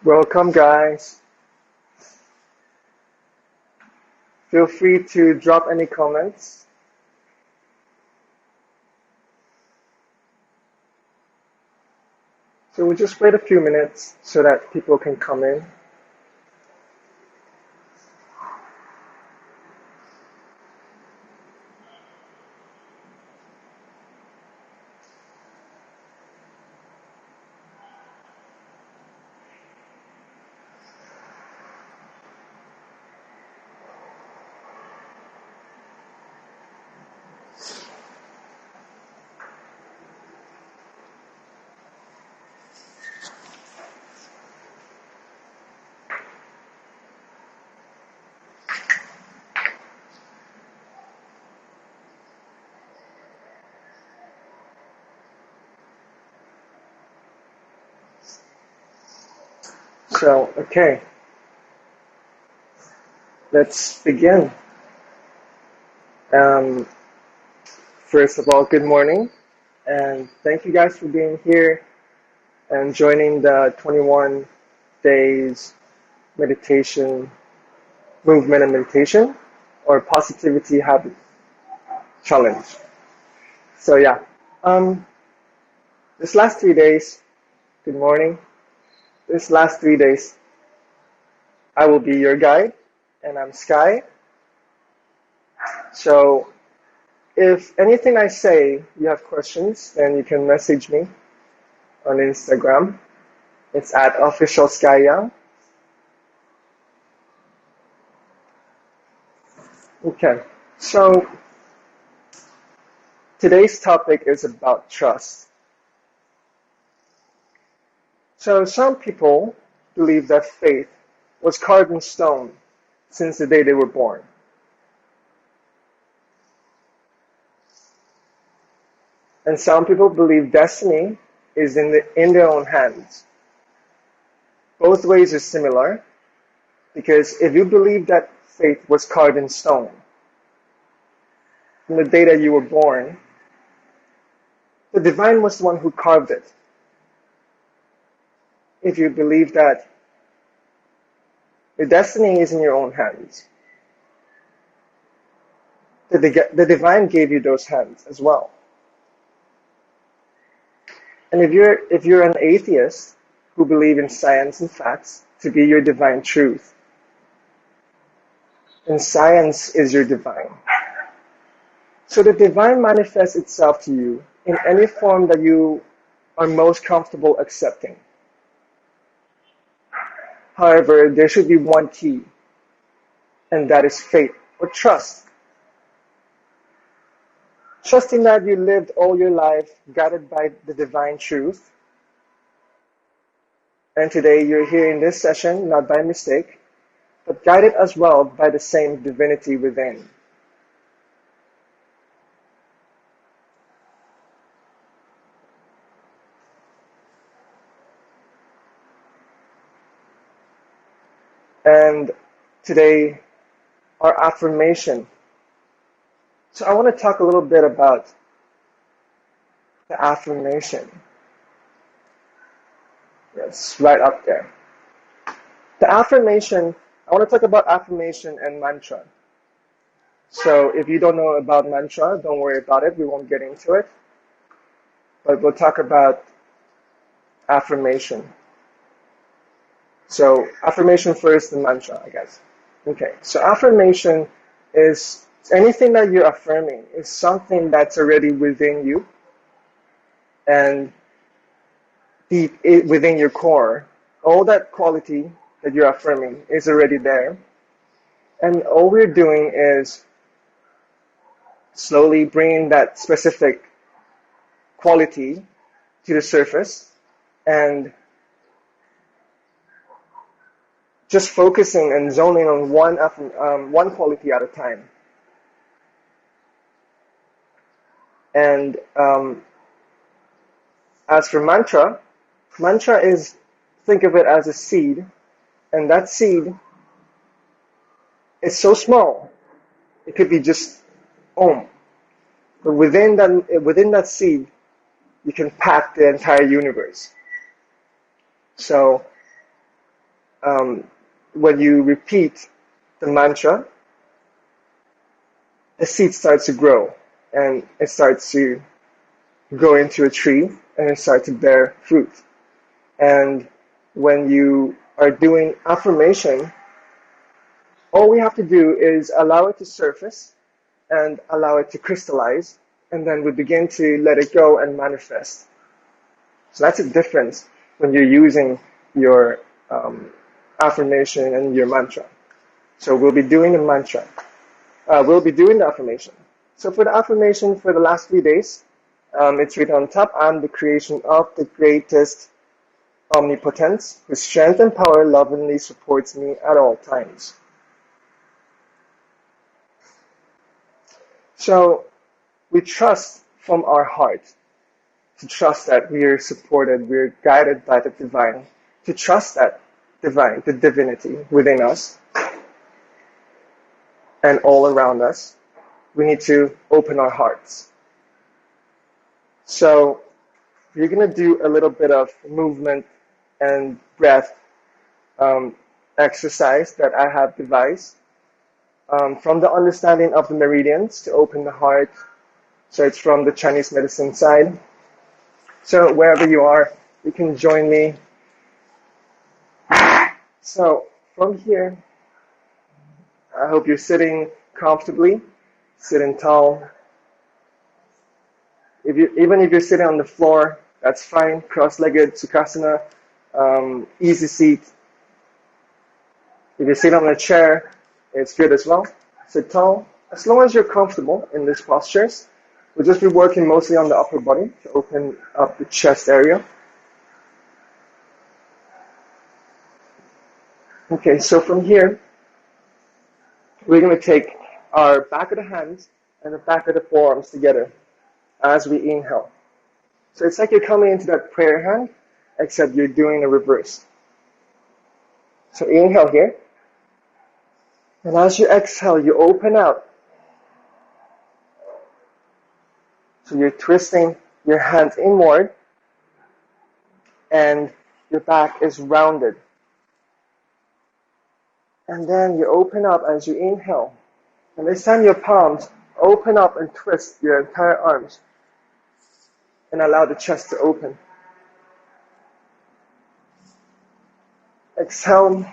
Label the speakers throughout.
Speaker 1: Welcome, guys. Feel free to drop any comments. So we'll just wait a few minutes so that people can come in. Okay, let's begin. Um, First of all, good morning, and thank you guys for being here and joining the 21 days meditation, movement and meditation, or positivity habit challenge. So yeah, um, this last 3 days, good morning. This last 3 days, I will be your guide, and I'm Sky. So if anything I say you have questions, then you can message me on Instagram. It's at official Sky Young. Okay, so today's topic is about trust. So some people believe that faith was carved in stone since the day they were born. And some people believe destiny is in their own hands. Both ways are similar, because if you believe that faith was carved in stone from the day that you were born, the divine was the one who carved it. If you believe that your destiny is in your own hands, the divine gave you those hands as well. And if you're an atheist who believe in science and facts to be your divine truth, and science is your divine. So the divine manifests itself to you in any form that you are most comfortable accepting. However, there should be one key, and that is faith or trust. Trusting that you lived all your life guided by the divine truth, and today you're here in this session not by mistake, but guided as well by the same divinity within. And today, our affirmation. So I want to talk a little bit about the affirmation. Yes, right up there. The affirmation, I want to talk about affirmation and mantra. So if you don't know about mantra, don't worry about it. We won't get into it. But we'll talk about affirmation. So affirmation first, then mantra, I guess. Okay, so affirmation is anything that you're affirming is something that's already within you and deep within your core. All that quality that you're affirming is already there. And all we're doing is slowly bringing that specific quality to the surface and just focusing and zoning on one quality at a time. And as for mantra, mantra is, think of it as a seed, and that seed is so small, it could be just Om. But within that seed, you can pack the entire universe. So when you repeat the mantra, the seed starts to grow and it starts to grow into a tree and it starts to bear fruit. And when you are doing affirmation, all we have to do is allow it to surface and allow it to crystallize, and then we begin to let it go and manifest. So that's a difference when you're using your affirmation and your mantra. So we'll be doing the mantra. We'll be doing the affirmation. So for the affirmation for the last 3 days, it's written on top, I'm the creation of the greatest omnipotence, whose strength and power lovingly supports me at all times. So we trust from our heart, to trust that we are supported, we are guided by the divine, to trust that divine, the divinity within us and all around us. We need to open our hearts. So we're going to do a little bit of movement and breath exercise that I have devised from the understanding of the meridians to open the heart. So it's from the Chinese medicine side. So wherever you are, you can join me. So from here, I hope you're sitting comfortably, sitting tall. Even if you're sitting on the floor, that's fine. Cross-legged, Sukhasana, easy seat. If you're sitting on a chair, it's good as well. Sit tall. As long as you're comfortable in these postures, we'll just be working mostly on the upper body to open up the chest area. Okay, so from here, we're going to take our back of the hands and the back of the forearms together as we inhale. So it's like you're coming into that prayer hand, except you're doing a reverse. So inhale here. And as you exhale, you open out. So you're twisting your hands inward and your back is rounded. And then you open up as you inhale. And this time your palms open up and twist your entire arms and allow the chest to open. Exhale.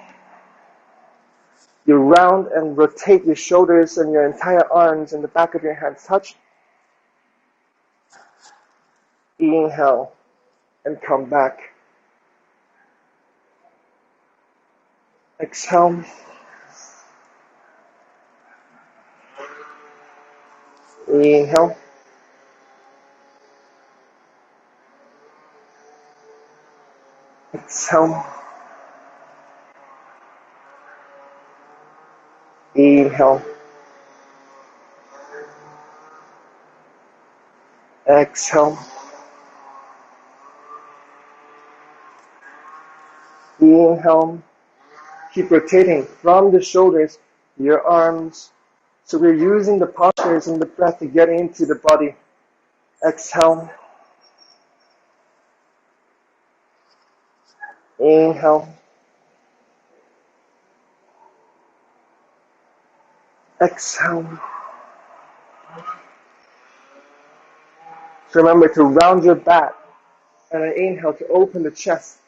Speaker 1: You round and rotate your shoulders and your entire arms and the back of your hands touch. Inhale and come back. Exhale. Inhale. Exhale. Inhale. Exhale. Inhale. Keep rotating from the shoulders, your arms. So we're using the postures and the breath to get into the body. Exhale. Inhale. Exhale. So remember to round your back and an inhale to open the chest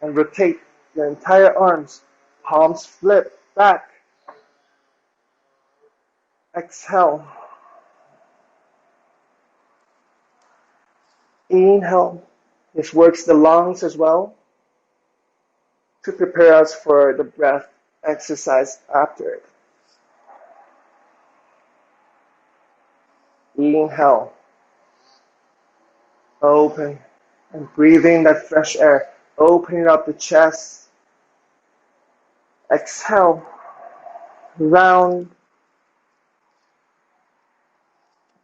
Speaker 1: and rotate your entire arms. Palms flip back. Exhale. Inhale. This works the lungs as well to prepare us for the breath exercise after it. Inhale. Open and breathe in that fresh air, opening up the chest. Exhale, round.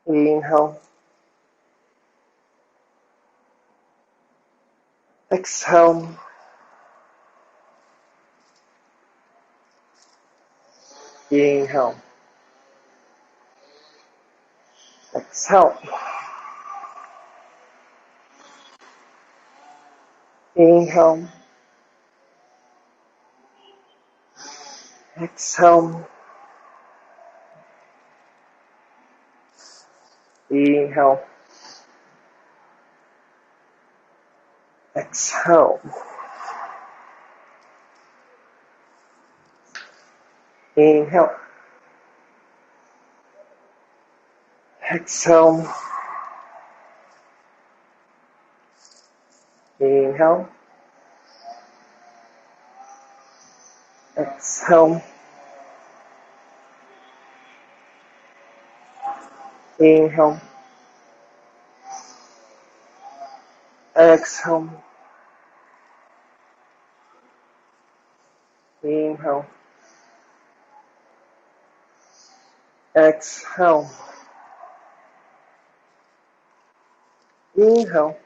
Speaker 1: Inhale. Exhale. Inhale. Exhale. Inhale. Exhale. Inhale. Exhale. Inhale. Exhale. Inhale. Exhale. Inhale. Exhale. Inhale. Exhale. Inhale.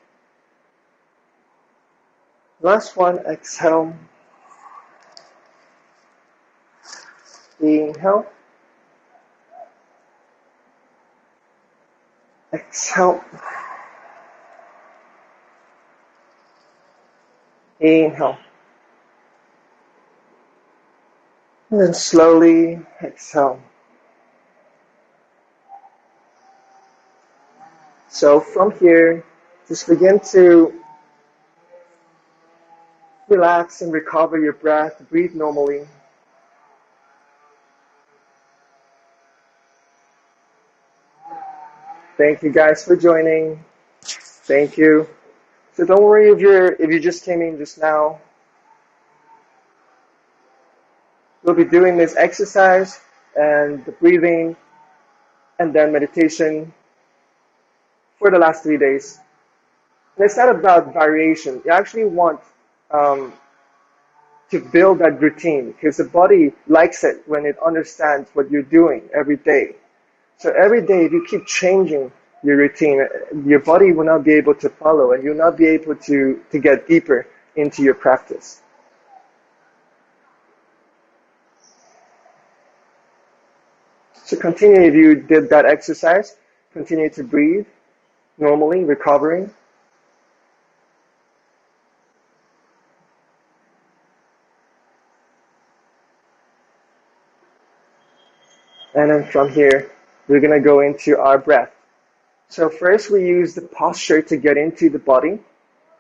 Speaker 1: Last one. Exhale. Inhale. Exhale. Inhale. And then slowly exhale. So from here, just begin to relax and recover your breath. Breathe normally. Thank you guys for joining. Thank you. So don't worry if you just came in just now. We'll be doing this exercise and the breathing and then meditation for the last 3 days. And it's not about variation. You actually want to build that routine because the body likes it when it understands what you're doing every day. So every day, if you keep changing your routine, your body will not be able to follow and you'll not be able to get deeper into your practice. So continue if you did that exercise. Continue to breathe normally, recovering. And then from here, we're going to go into our breath. So first we use the posture to get into the body,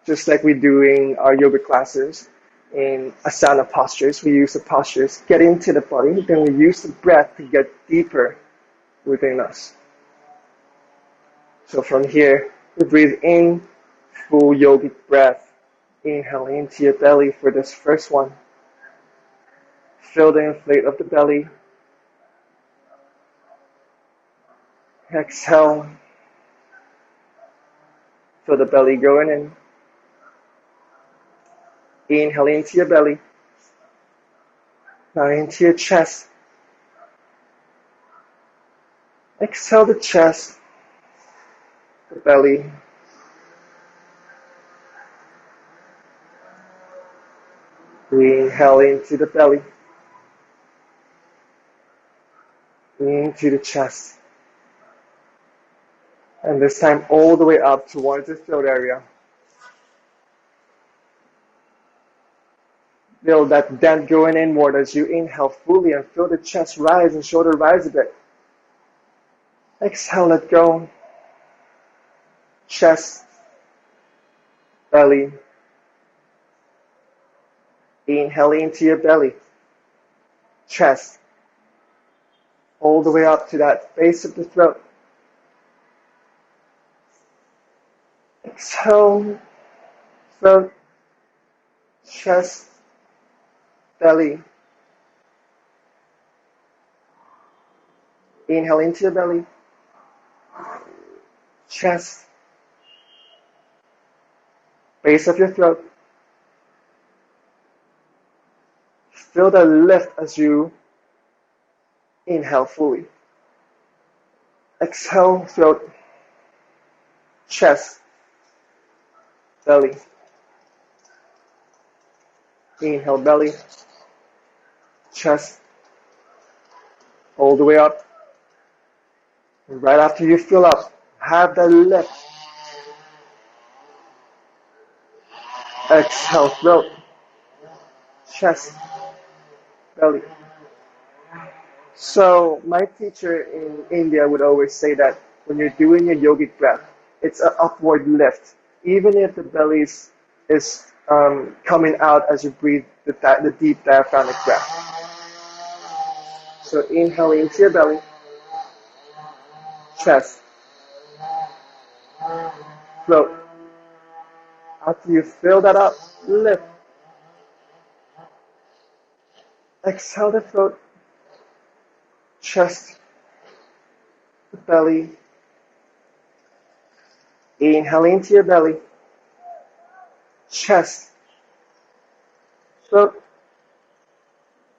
Speaker 1: just like we do in our yoga classes. In asana postures, we use the postures, get into the body, then we use the breath to get deeper within us. So from here, we breathe in, full yogic breath. Inhale into your belly for this first one. Feel the inflate of the belly. Exhale. Feel the belly going in. Inhale into your belly. Now into your chest. Exhale the chest, the belly. Inhale into the belly. Into the chest. And this time all the way up towards the throat area. Feel that dent going inward as you inhale fully and feel the chest rise and shoulder rise a bit. Exhale, let go. Chest, belly. Inhale into your belly. Chest. All the way up to that base of the throat. Exhale, throat, chest, belly. Inhale into your belly, chest, base of your throat. Feel the lift as you inhale fully. Exhale, throat, chest, belly. Inhale, belly, chest, all the way up. And right after you fill up, have that lift. Exhale, throat, chest, belly. So my teacher in India would always say that when you're doing your yogic breath, it's an upward lift. Even if the belly is coming out as you breathe the deep diaphragmatic breath. So inhale into your belly, chest, throat. After you fill that up, lift. Exhale the throat, chest, the belly. Inhale into your belly, chest, throat.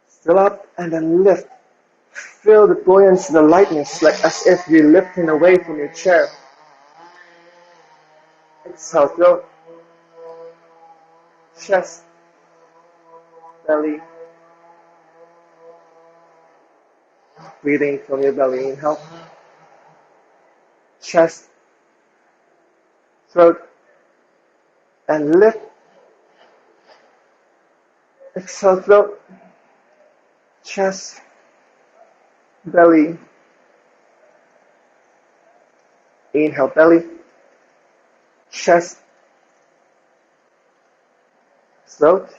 Speaker 1: Fill up and then lift. Feel the buoyancy, the lightness, like as if you're lifting away from your chair. Exhale, throat, chest, belly. Breathing from your belly. Inhale, chest, throat, and lift. Exhale, throat, chest, belly. Inhale, belly, chest, throat.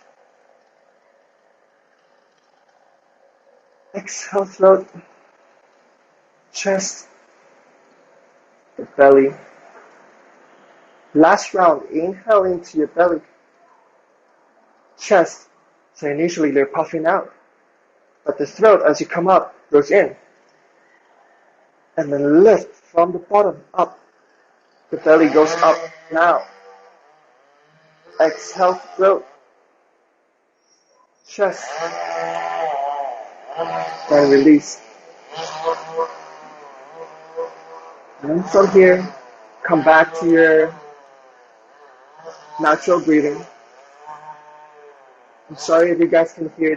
Speaker 1: Exhale, throat, chest, the belly. Last round, inhale into your belly, chest. So initially they're puffing out, but the throat as you come up goes in. And then lift from the bottom up. The belly goes up now. Exhale, throat, chest, and release. And from here, come back to your natural breathing. I'm sorry if you guys can hear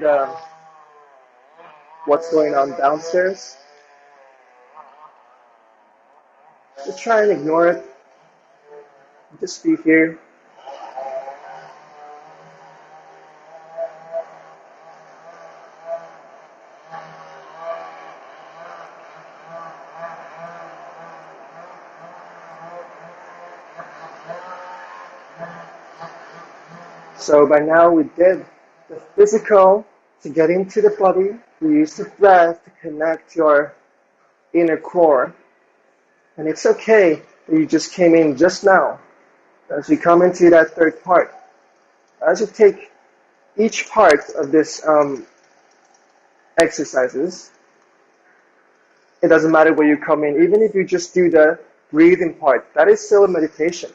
Speaker 1: what's going on downstairs. Just try and ignore it. Just be here. So by now we did the physical to get into the body. We use the breath to connect your inner core. And it's okay that you just came in just now. As we come into that third part, as you take each part of this exercises, it doesn't matter where you come in. Even if you just do the breathing part, that is still a meditation.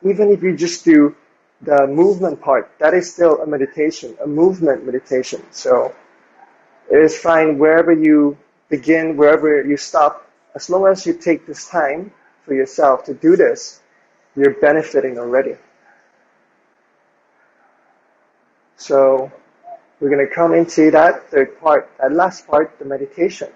Speaker 1: Even if you just do the movement part, that is still a meditation, a movement meditation. So it is fine wherever you begin, wherever you stop, as long as you take this time for yourself to do this, you're benefiting already. So we're going to come into that third part, that last part, the meditation.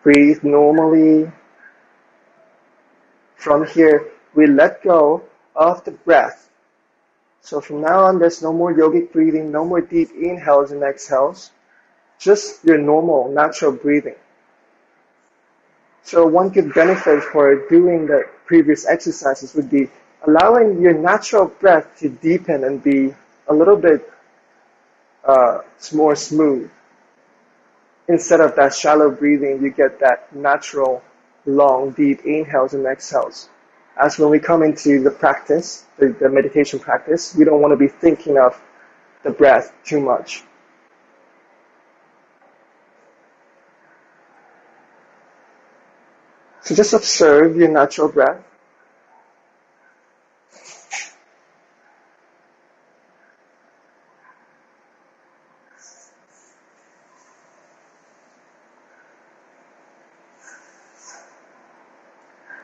Speaker 1: Breathe normally. From here, we let go of the breath. So from now on, there's no more yogic breathing, no more deep inhales and exhales, just your normal, natural breathing. So one good benefit for doing the previous exercises would be allowing your natural breath to deepen and be a little bit more smooth. Instead of that shallow breathing, you get that natural, long, deep inhales and exhales. As when we come into the practice, the meditation practice, we don't want to be thinking of the breath too much. So just observe your natural breath.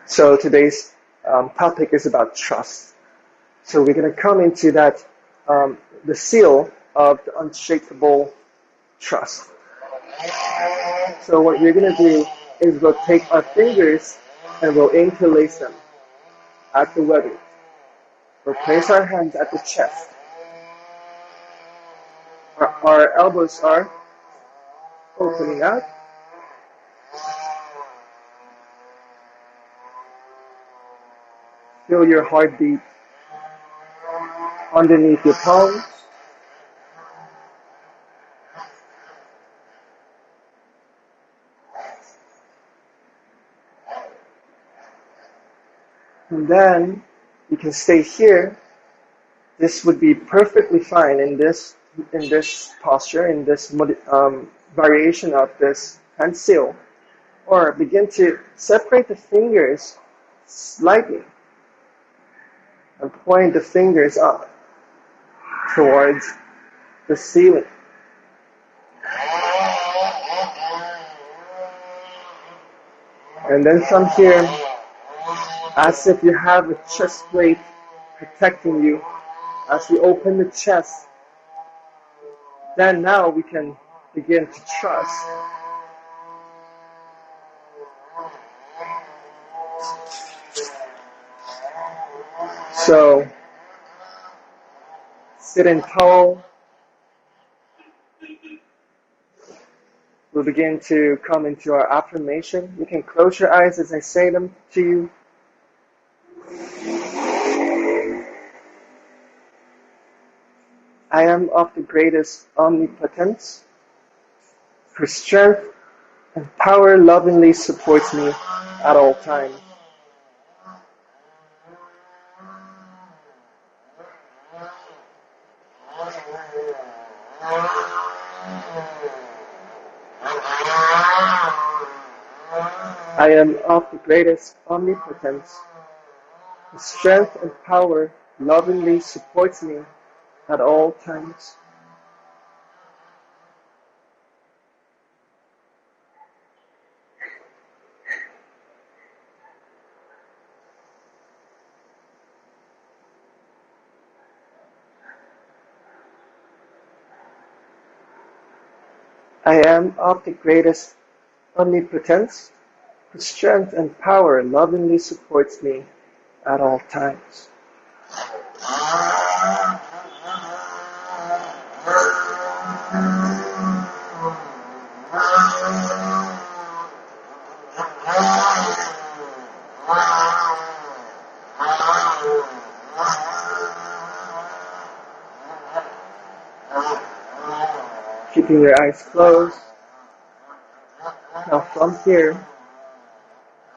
Speaker 1: So today's topic is about trust. So we're going to come into that, the seal of the unshakable trust. So what we're going to do is we'll take our fingers and we'll interlace them at the webbing. We'll place our hands at the chest. Our elbows are opening out. Feel your heartbeat underneath your palms. And then you can stay here. This would be perfectly fine in this posture, in this variation of this hand seal. Or begin to separate the fingers slightly and point the fingers up towards the ceiling. And then from here, as if you have a chest plate protecting you, as we open the chest, then now we can begin to trust. So, sitting tall, we'll begin to come into our affirmation. You can close your eyes as I say them to you. I am of the greatest omnipotence. Her strength and power lovingly supports me at all times. I am of the greatest omnipotence. His strength and power lovingly supports me at all times. I am of the greatest omnipotence. His strength and power lovingly supports me at all times. Keeping your eyes closed. Now from here,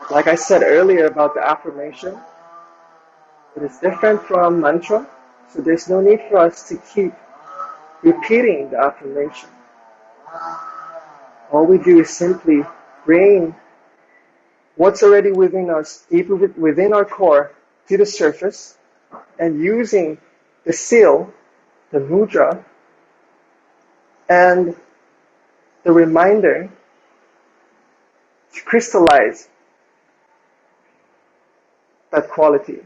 Speaker 1: like I said earlier about the affirmation, it is different from mantra, so there's no need for us to keep repeating the affirmation. All we do is simply bring what's already within us, deep within our core, to the surface, and using the seal, the mudra, and the reminder to crystallize that quality.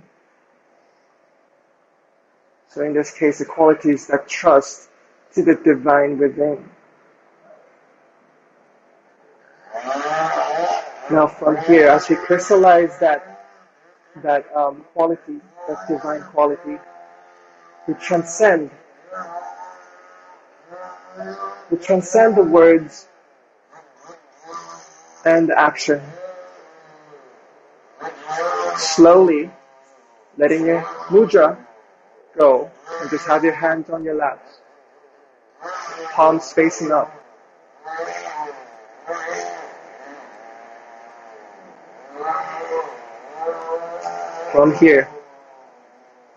Speaker 1: So in this case, the quality is that trust to the divine within. Now from here, as we crystallize that quality, that divine quality, we transcend the words and the action. Slowly letting your mudra go and just have your hands on your laps, palms facing up. From here,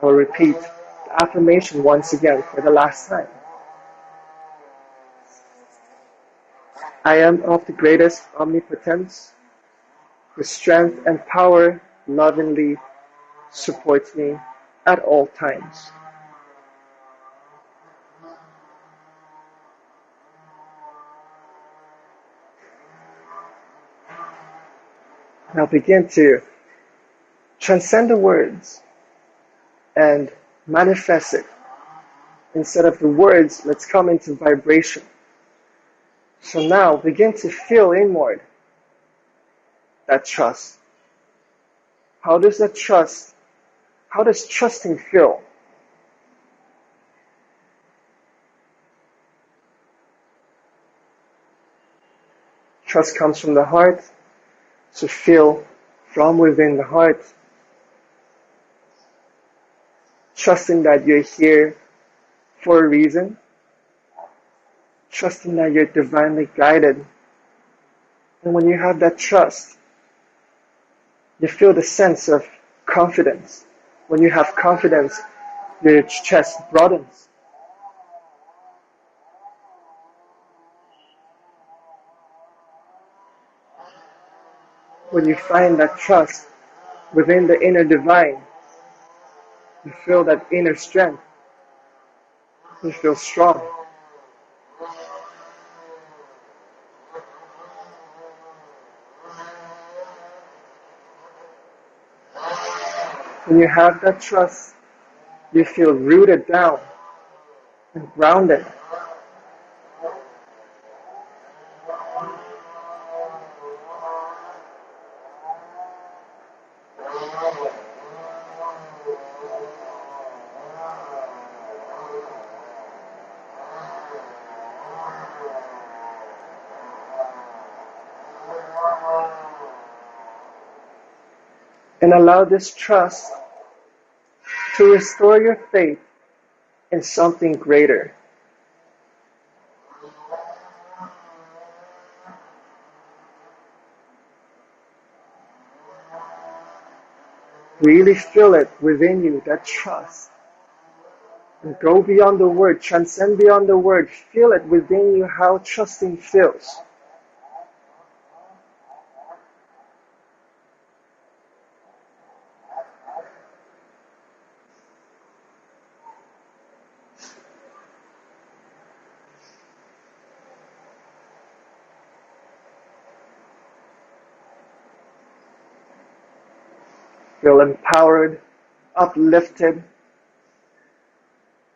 Speaker 1: I will repeat the affirmation once again for the last time. I am of the greatest omnipotence, whose strength and power lovingly supports me at all times. Now begin to transcend the words and manifest it. Instead of the words, let's come into vibration. So now begin to feel inward that trust. How does trusting feel? Trust comes from the heart, so feel from within the heart. Trusting that you're here for a reason. Trusting that you're divinely guided. And when you have that trust, you feel the sense of confidence. When you have confidence, your chest broadens. When you find that trust within the inner divine, you feel that inner strength. You feel strong. When you have that trust, you feel rooted down and grounded. And allow this trust to restore your faith in something greater. Really feel it within you, that trust. And go beyond the word, transcend beyond the word. Feel it within you how trusting feels. Feel empowered, uplifted,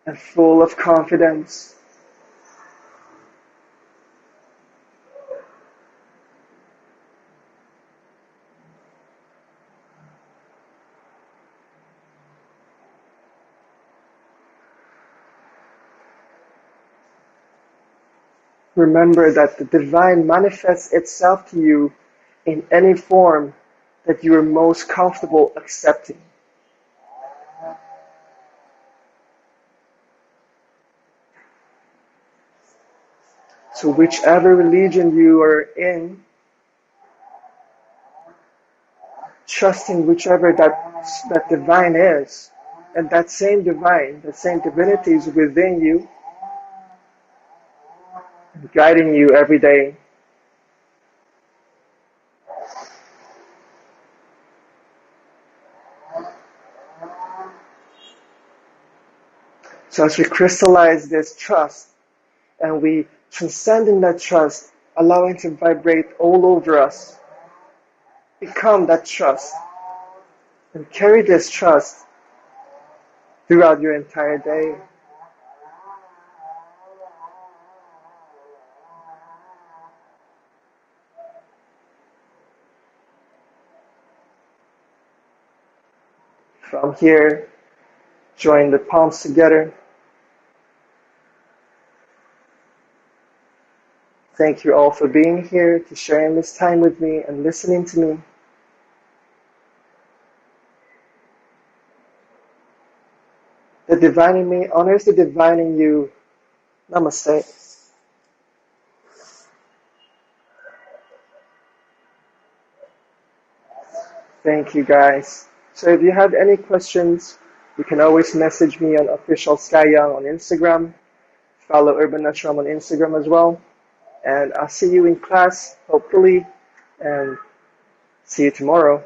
Speaker 1: and full of confidence. Remember that the divine manifests itself to you in any form that you are most comfortable accepting. So whichever religion you are in, trusting whichever that divine is, and that same divine, that same divinity is within you, guiding you every day. So as we crystallize this trust and we transcend in that trust, allowing it to vibrate all over us, become that trust and carry this trust throughout your entire day. From here, join the palms together. Thank you all for being here, to sharing this time with me and listening to me. The divine in me honors the divine in you. Namaste. Thank you guys. So if you have any questions, you can always message me on official Sky Young on Instagram. Follow Urban Ashram on Instagram as well. And I'll see you in class, hopefully, and see you tomorrow.